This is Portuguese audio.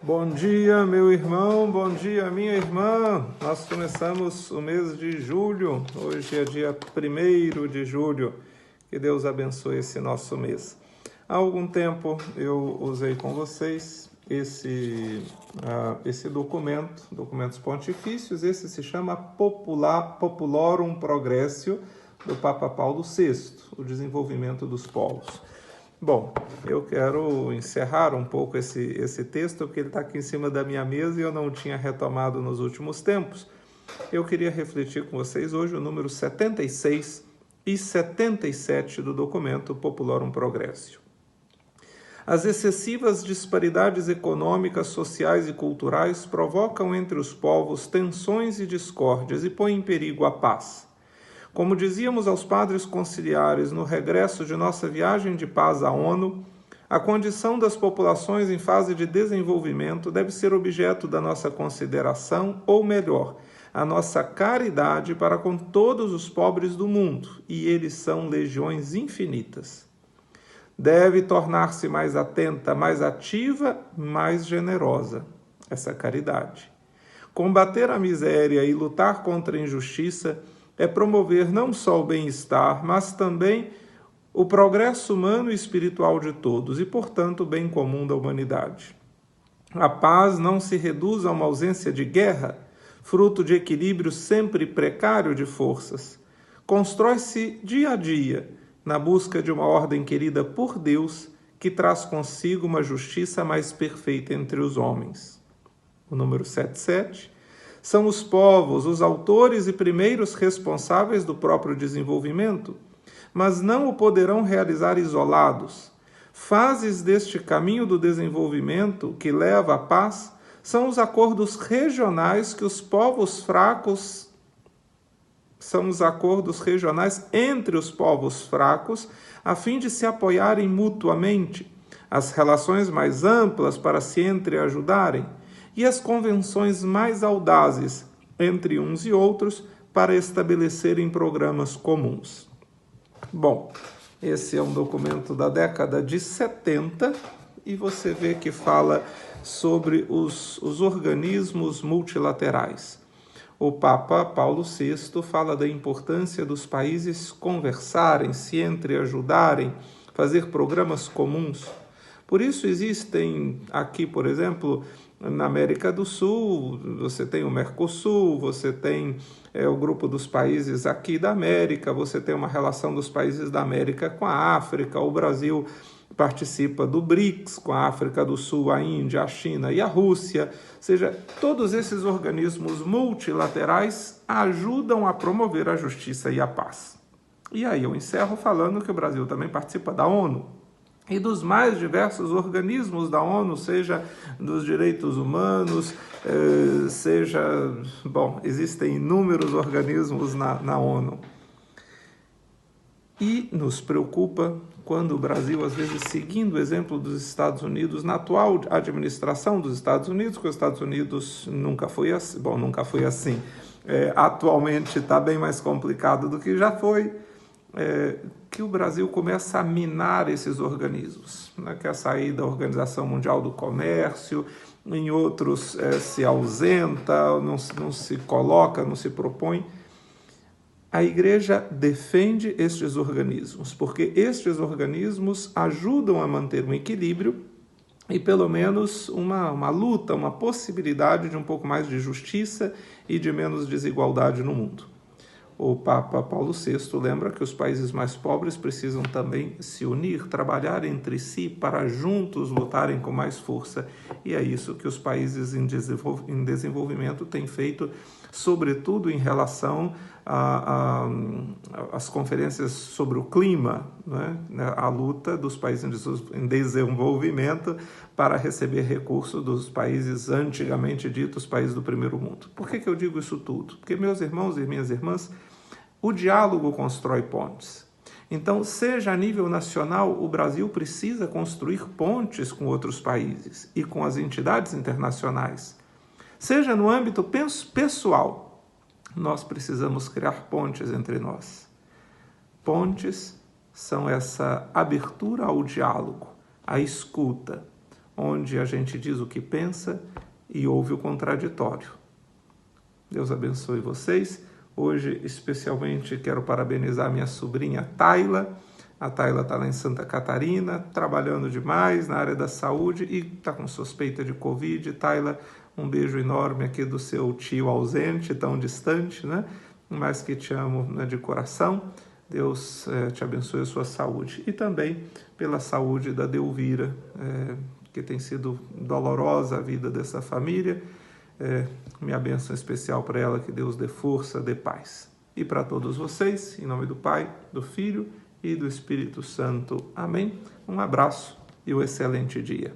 Bom dia, meu irmão, bom dia, minha irmã. Nós começamos o mês de julho, hoje é dia 1º de julho. Que Deus abençoe esse nosso mês. Há algum tempo eu usei com vocês esse documentos pontifícios. Esse se chama Populorum Progressio, do Papa Paulo VI, o desenvolvimento dos povos. Bom, eu quero encerrar um pouco esse texto, porque ele está aqui em cima da minha mesa e eu não tinha retomado nos últimos tempos. Eu queria refletir com vocês hoje o número 76 e 77 do documento Populorum Progressio. As excessivas disparidades econômicas, sociais e culturais provocam entre os povos tensões e discórdias e põem em perigo a paz. Como dizíamos aos padres conciliares no regresso de nossa viagem de paz à ONU, a condição das populações em fase de desenvolvimento deve ser objeto da nossa consideração, ou melhor, a nossa caridade para com todos os pobres do mundo, e eles são legiões infinitas. Deve tornar-se mais atenta, mais ativa, mais generosa, essa caridade. Combater a miséria e lutar contra a injustiça é promover não só o bem-estar, mas também o progresso humano e espiritual de todos e, portanto, o bem comum da humanidade. A paz não se reduz a uma ausência de guerra, fruto de equilíbrio sempre precário de forças. Constrói-se dia a dia, na busca de uma ordem querida por Deus, que traz consigo uma justiça mais perfeita entre os homens. O número 77. São os povos os autores e primeiros responsáveis do próprio desenvolvimento, mas não o poderão realizar isolados. Fases deste caminho do desenvolvimento que leva à paz são os acordos regionais que os povos fracos entre os povos fracos, a fim de se apoiarem mutuamente, as relações mais amplas para se entreajudarem, e as convenções mais audazes entre uns e outros para estabelecerem programas comuns. Bom, esse é um documento da década de 70 e você vê que fala sobre os organismos multilaterais. O Papa Paulo VI fala da importância dos países conversarem, se entreajudarem, fazer programas comuns. Por isso existem aqui, por exemplo, na América do Sul, você tem o Mercosul, você tem o grupo dos países aqui da América, você tem uma relação dos países da América com a África, o Brasil participa do BRICS, com a África do Sul, a Índia, a China e a Rússia. Ou seja, todos esses organismos multilaterais ajudam a promover a justiça e a paz. E aí eu encerro falando que o Brasil também participa da ONU, e dos mais diversos organismos da ONU, seja dos direitos humanos, existem inúmeros organismos na ONU. E nos preocupa quando o Brasil, às vezes, seguindo o exemplo dos Estados Unidos, na atual administração dos Estados Unidos, que os Estados Unidos nunca foi assim, atualmente está bem mais complicado do que já foi, que o Brasil começa a minar esses organismos, né? Quer sair da Organização Mundial do Comércio, em outros se ausenta, não se coloca, não se propõe. A Igreja defende estes organismos, porque estes organismos ajudam a manter um equilíbrio e pelo menos uma luta, uma possibilidade de um pouco mais de justiça e de menos desigualdade no mundo. O Papa Paulo VI lembra que os países mais pobres precisam também se unir, trabalhar entre si para juntos lutarem com mais força. E é isso que os países em desenvolvimento têm feito, sobretudo em relação às conferências sobre o clima, né? A luta dos países em desenvolvimento para receber recursos dos países antigamente ditos países do primeiro mundo. Por que eu digo isso tudo? Porque, meus irmãos e minhas irmãs, o diálogo constrói pontes. Então, seja a nível nacional, o Brasil precisa construir pontes com outros países e com as entidades internacionais. Seja no âmbito pessoal, nós precisamos criar pontes entre nós. Pontes são essa abertura ao diálogo, à escuta. onde a gente diz o que pensa e ouve o contraditório. Deus abençoe vocês. Hoje, especialmente, quero parabenizar minha sobrinha Tayla. A Tayla está lá em Santa Catarina, trabalhando demais na área da saúde e está com suspeita de Covid. Tayla, um beijo enorme aqui do seu tio ausente, tão distante, né? Mas que te amo, né, de coração. Deus te abençoe a sua saúde. E também pela saúde da Delvira, que tem sido dolorosa a vida dessa família. Minha bênção especial para ela, que Deus dê força, dê paz. E para todos vocês, em nome do Pai, do Filho e do Espírito Santo. Amém. Um abraço e um excelente dia.